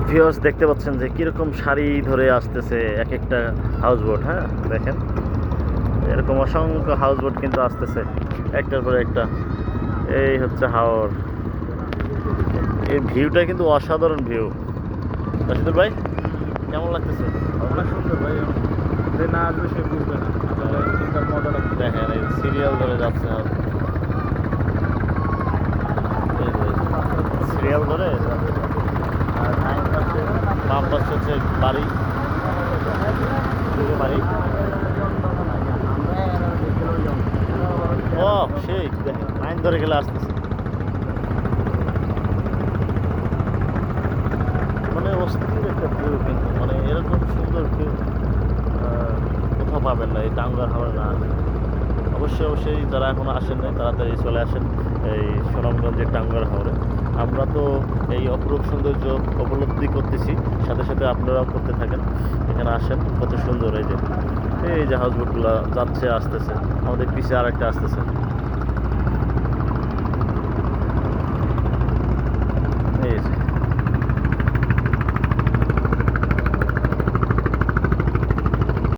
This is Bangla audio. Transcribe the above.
ভিউয়ার্স দেখতে পাচ্ছেন যে কিরকম সারি ধরে আসতেছে এক একটা হাউস বোট। হ্যাঁ দেখেন এরকম অসংখ্য হাউস বোট কিন্তু আসতেছে একটার পর একটা। এই হচ্ছে হাওর। এই ভিউটা কিন্তু অসাধারণ ভিউ। রাশিদুল ভাই কেমন লাগতেছে? অনেক সুন্দর ভাই, যে না আসবে সে বুঝবে না আসলে এখানকার মজাটা কি। দেখেন এই সিরিয়াল ধরে যাচ্ছে সিরিয়াল ধরে যাচ্ছে। আর ডাইন পাশে বাম পাশে হচ্ছে বাড়ি বাড়ি। ও সেই দেখেন লাইন ধরে গেলে আসতেছে, মানে অস্থির একটা ভিউ। কিন্তু মানে এরকম সুন্দর ভিউ কোথাও পাবেন না এই টাঙ্গার হাওড়ে না। অবশ্যই অবশ্যই যারা এখনও আসেন নাই তাড়াতাড়ি চলে আসেন এই সুনামগঞ্জের টাঙ্গার হাওরে। আমরা তো এই অপরূপ সৌন্দর্য উপলব্ধি করতেছি, সাথে সাথে আপনারাও করতে থাকেন। এখানে আসেন, কত সুন্দর। এই যে হাউসবোটগুলো যাচ্ছে আসতেছে, আমাদের পিছিয়ে আরেকটা আসতেছে।